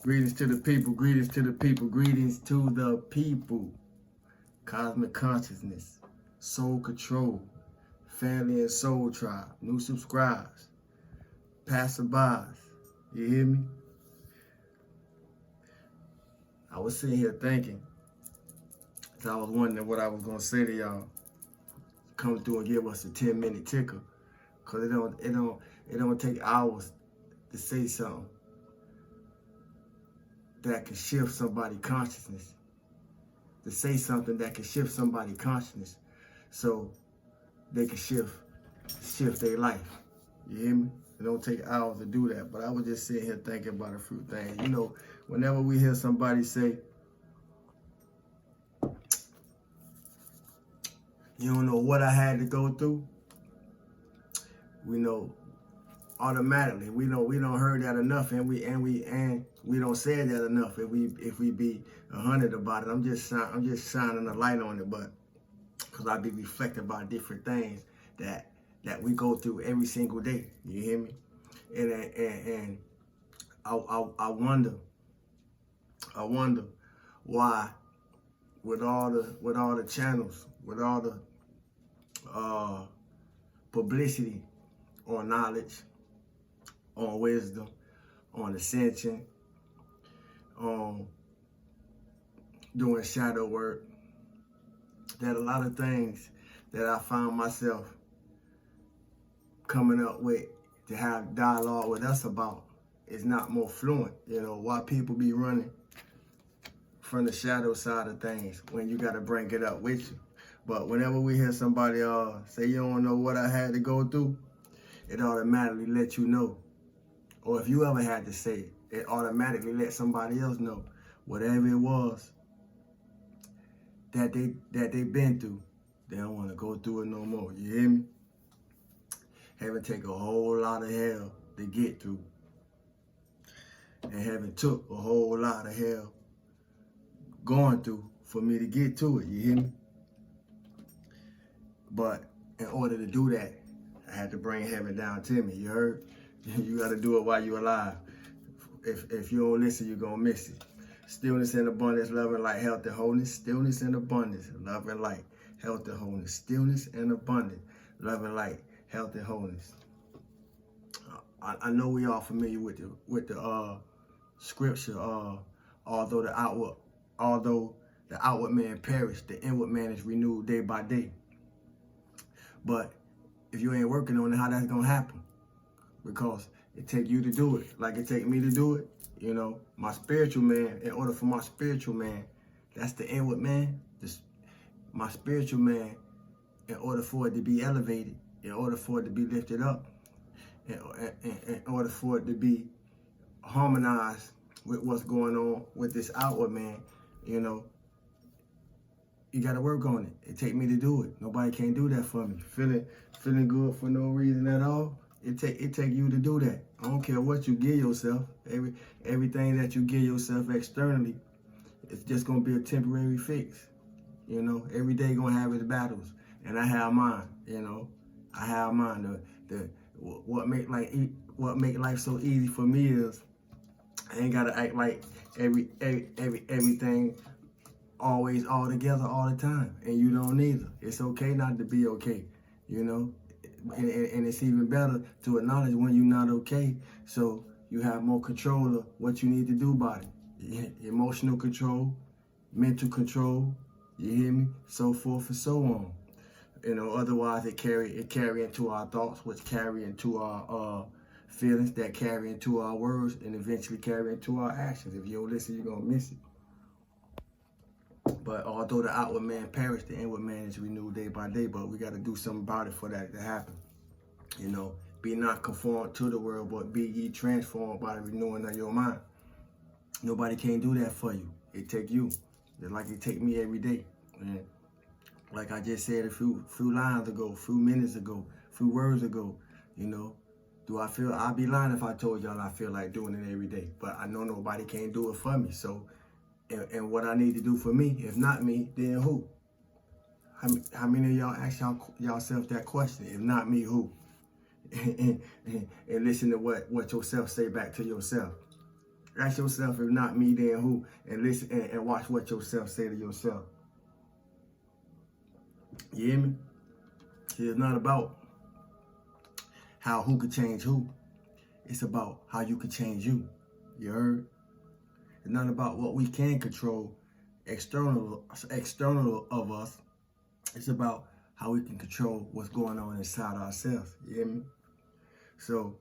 Greetings to the people, greetings to the people, greetings to the people. Cosmic consciousness, soul control, family and soul tribe, new subscribers, passerbys. You hear me? I was sitting here thinking, I was wondering what I was gonna say to y'all. Come through and give us a 10-minute ticker, cause it don't take hours to say something that can shift somebody's consciousness. To say something that can shift somebody's consciousness, so they can shift their life. You hear me? It don't take hours to do that. But I was just sitting here thinking about a few things. You know, whenever we hear somebody say, you don't know what I had to go through, we know automatically. We know we don't heard that enough, and we don't say that enough. If we be 100 about it, I'm just shining a light on it, but because I be reflecting about different things that we go through every single day. You hear me? And I wonder why, with all the channels, with all the publicity on knowledge, on wisdom, on ascension, on doing shadow work, that a lot of things that I found myself coming up with to have dialogue with us about is not more fluent. You know, why people be running from the shadow side of things when you got to bring it up with you. But whenever we hear somebody say, you don't know what I had to go through, it automatically lets you know. Or if you ever had to say it, it automatically lets somebody else know. Whatever it was that they been through, they don't want to go through it no more. You hear me? Having take a whole lot of hell to get through, and having took a whole lot of hell going through for me to get to it. You hear me? But in order to do that, I had to bring heaven down to me. You heard? You got to do it while you're alive. If you don't listen, you're going to miss it. Stillness and abundance, love and light, health and wholeness. Stillness and abundance, love and light, health and wholeness. Stillness and abundance, love and light, health and wholeness. I know we are familiar with the scripture. Although the outward man perish, the inward man is renewed day by day. But if you ain't working on it, how that's gonna happen? Because it take you to do it, like it take me to do it. You know, my spiritual man. In order for my spiritual man, that's the inward man. My spiritual man, in order for it to be elevated, in order for it to be lifted up, in order for it to be harmonized with what's going on with this outward man, you know, you got to work on it. It take me to do it. Nobody can do that for me. Feeling good for no reason at all. It take you to do that. I don't care what you give yourself. Everything that you give yourself externally, it's just gonna be a temporary fix. You know, every day gonna have its battles, and I have mine. You know, I have mine. What make life so easy for me is I ain't gotta act like everything always all together all the time, and you don't either. It's okay not to be okay, you know, and it's even better to acknowledge when you're not okay, so you have more control of what you need to do about it. Emotional control, mental control, you hear me, so forth and so on. You know, otherwise it carry into our thoughts, which carry into our feelings, that carry into our words, and eventually carry into our actions. If you don't listen, you're gonna miss it. But although the outward man perish, the inward man is renewed day by day. But we got to do something about it for that to happen. You know, be not conformed to the world, but be ye transformed by the renewing of your mind. Nobody can do that for you. It take you, just like it take me every day. And like I just said a few lines ago, a few minutes ago, a few words ago, you know, I'd be lying if I told y'all I feel like doing it every day. But I know nobody can do it for me. So. And what I need to do for me, if not me, then who? How many of y'all ask yourself that question? If not me, who? And listen to what yourself say back to yourself. Ask yourself, if not me, then who? And listen and watch what yourself say to yourself. You hear me? It's not about who could change who. It's about how you could change you. You heard? It's not about what we can control external of us. It's about how we can control what's going on inside ourselves. You hear me? So,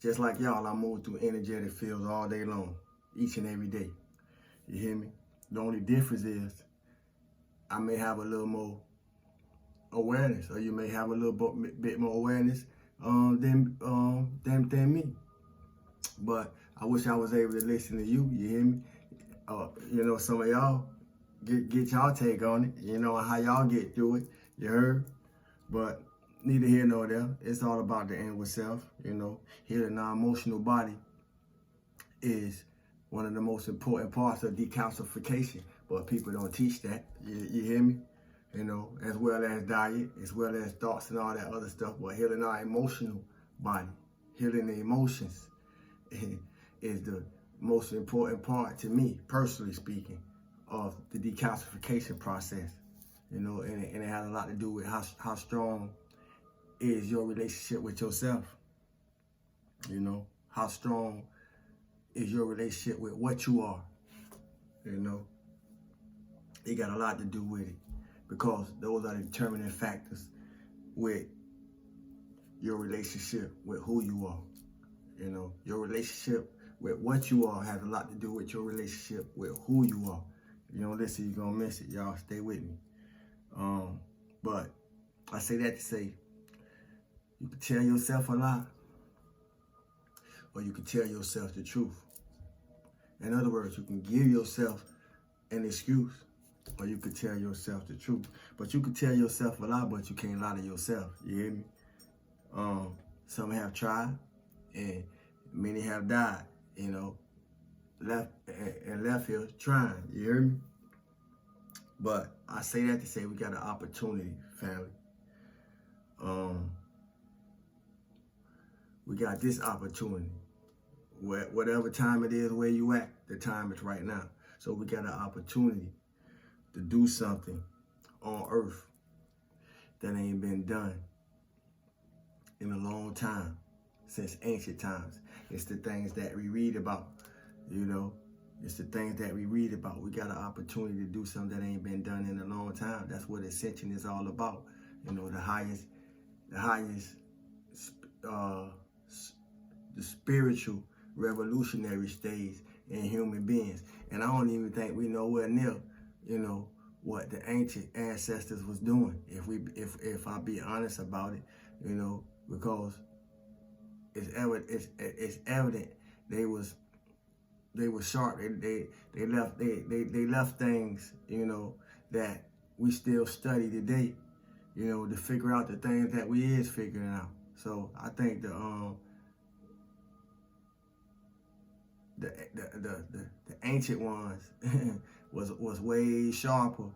just like y'all, I move through energetic fields all day long, each and every day. You hear me? The only difference is I may have a little more awareness, or you may have a little bit more awareness than me. But I wish I was able to listen to you. You hear me? You know, some of y'all get y'all take on it. You know how y'all get through it. You heard? But neither here nor there. It's all about the inward self. You know, healing our emotional body is one of the most important parts of decalcification. But people don't teach that. You hear me? You know, as well as diet, as well as thoughts and all that other stuff. But healing our emotional body, healing the emotions is the most important part to me, personally speaking, of the decalcification process. You know, and it has a lot to do with how strong is your relationship with yourself. You know, how strong is your relationship with what you are. You know, it got a lot to do with it, because those are the determining factors with your relationship with who you are. You know, your relationship with what you are has a lot to do with your relationship with who you are. If you don't listen, you're going to miss it. Y'all stay with me. But I say that to say, you can tell yourself a lie, or you can tell yourself the truth. In other words, you can give yourself an excuse, or you could tell yourself the truth. But you could tell yourself a lie, but you can't lie to yourself. You hear me? Some have tried, and many have died, you know, left here trying. You hear me? But I say that to say we got an opportunity, family. We got this opportunity. Whatever time it is, where you at, the time is right now. So we got an opportunity to do something on earth that ain't been done in a long time, since ancient times. It's the things that we read about, you know. It's the things that we read about. We got an opportunity to do something that ain't been done in a long time. That's what ascension is all about. You know, the highest, the spiritual revolutionary stage in human beings. And I don't even think we nowhere near, you know, what the ancient ancestors was doing. If I be honest about it, you know, because it's evident they was sharp. They left things, you know, that we still study today, you know, to figure out the things that we is figuring out. So I think the ancient ones was way sharper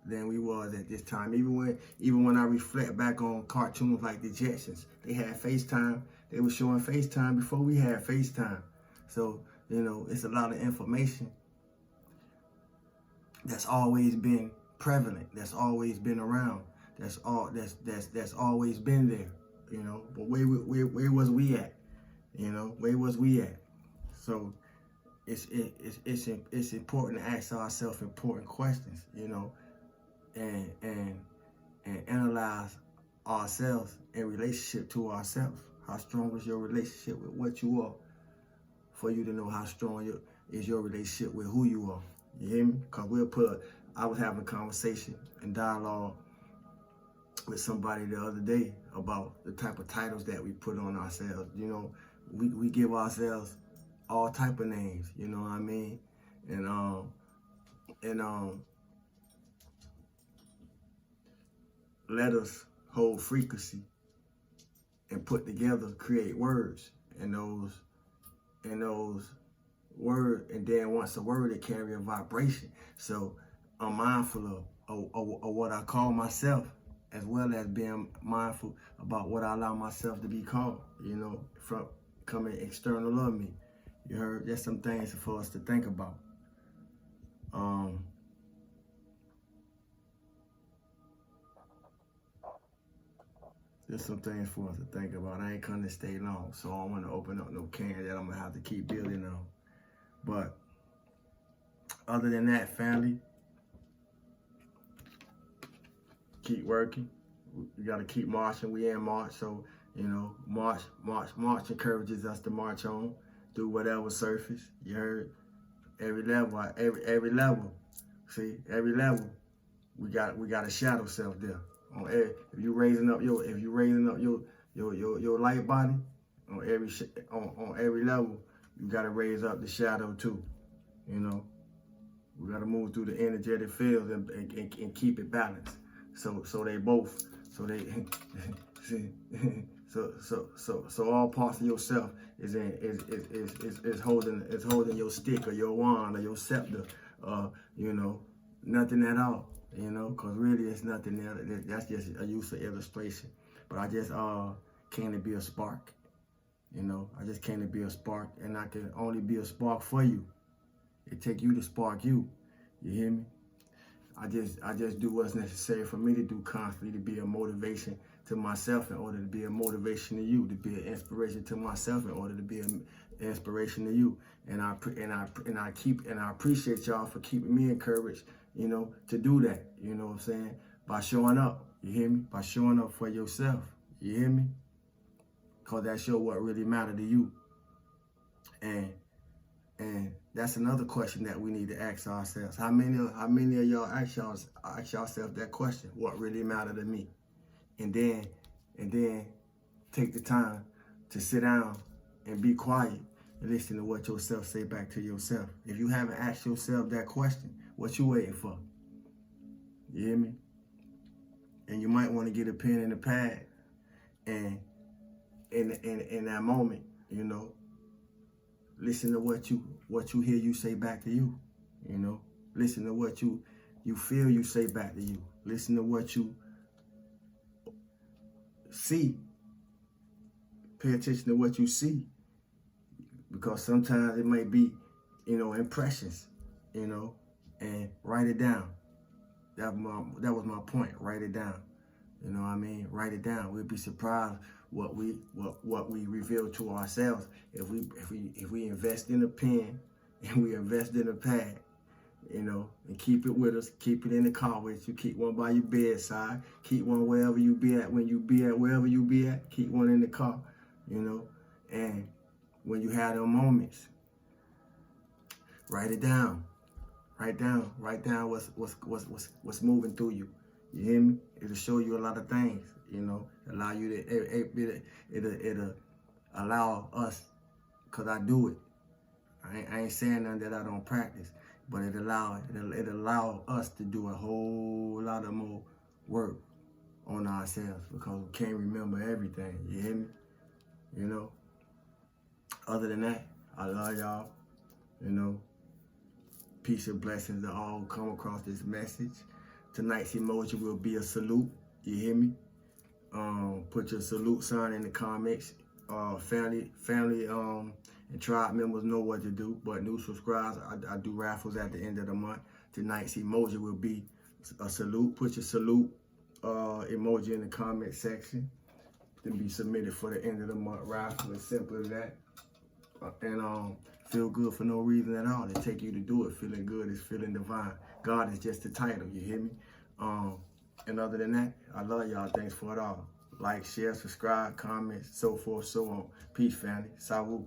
than we was at this time. Even when I reflect back on cartoons like the Jetsons, they had FaceTime. They were showing FaceTime before we had FaceTime. So, you know, it's a lot of information that's always been prevalent, that's always been around, that's always been there, you know. But where was we at? You know, where was we at? So it's important to ask ourselves important questions, you know, and analyze ourselves in relationship to ourselves. How strong is your relationship with what you are, for you to know how strong is your relationship with who you are. You hear me? Because I was having a conversation and dialogue with somebody the other day about the type of titles that we put on ourselves. You know, we give ourselves all type of names, you know what I mean? And letters hold frequency and put together create words, and those words, and then once a word, it carry a vibration. So I'm mindful of what I call myself, as well as being mindful about what I allow myself to be called, you know, from coming external of me. You heard? There's some things for us to think about. There's some things for us to think about. I ain't come to stay long, so I don't want to open up no can that I'm going to have to keep building on. But other than that, family, keep working. We got to keep marching. We in March, so, you know, March encourages us to march on through whatever surface. You heard? Every level, every level. See, every level, we got a shadow self there. If you raising up your light body on every level, you gotta raise up the shadow too. You know, we gotta move through the energetic fields and keep it balanced. So all parts of yourself is holding your stick or your wand or your scepter, you know, nothing at all. You know, because really it's nothing else. That's just a use of illustration. But I just came to be a spark. You know, I just came to be a spark, and I can only be a spark for you. It take you to spark you. You hear me? I just do what's necessary for me to do constantly to be a motivation to myself in order to be a motivation to you, to be an inspiration to myself in order to be an inspiration to you. And I appreciate y'all for keeping me encouraged, you know, to do that. You know what I'm saying? By showing up. You hear me? By showing up for yourself. You hear me? Because that show what really matter to you. And that's another question that we need to ask ourselves. How many of y'all ask yourself that question? What really matter to me? And then take the time to sit down and be quiet and listen to what yourself say back to yourself. If you haven't asked yourself that question, what you waiting for? You hear me? And you might want to get a pen and a pad, and in that moment, you know, listen to what you hear you say back to you. You know, listen to what you feel you say back to you. Listen to what you see. Pay attention to what you see, because sometimes it might be, you know, impressions, you know, and write it down. That was my point. Write it down. You know what I mean? Write it down. We'd be surprised what we reveal to ourselves if we invest in a pen and we invest in a pad, you know, and keep it with us. Keep it in the car with you. Keep one by your bedside. Keep one wherever you be at. Wherever you be at, keep one in the car, you know. And when you have those moments, write it down. Write down what's moving through you. You hear me? It'll show you a lot of things, you know. Allow you to, it'll allow us, cause I do it. I ain't saying nothing that I don't practice, but it allow us to do a whole lot of more work on ourselves, because we can't remember everything. You hear me? You know. Other than that, I love y'all. You know. Peace and blessings to all who come across this message. Tonight's emoji will be a salute. You hear me? Put your salute sign in the comments. Family, and tribe members know what to do. But new subscribers, I do raffles at the end of the month. Tonight's emoji will be a salute. Put your salute emoji in the comment section. Then be submitted for the end of the month raffle. It's simple as that. And feel good for no reason at all. They take you to do it. Feeling good is feeling divine. God is just the title. You hear me? And other than that, I love y'all. Thanks for it all. Like, share, subscribe, comment, so forth, so on. Peace, family. Salud.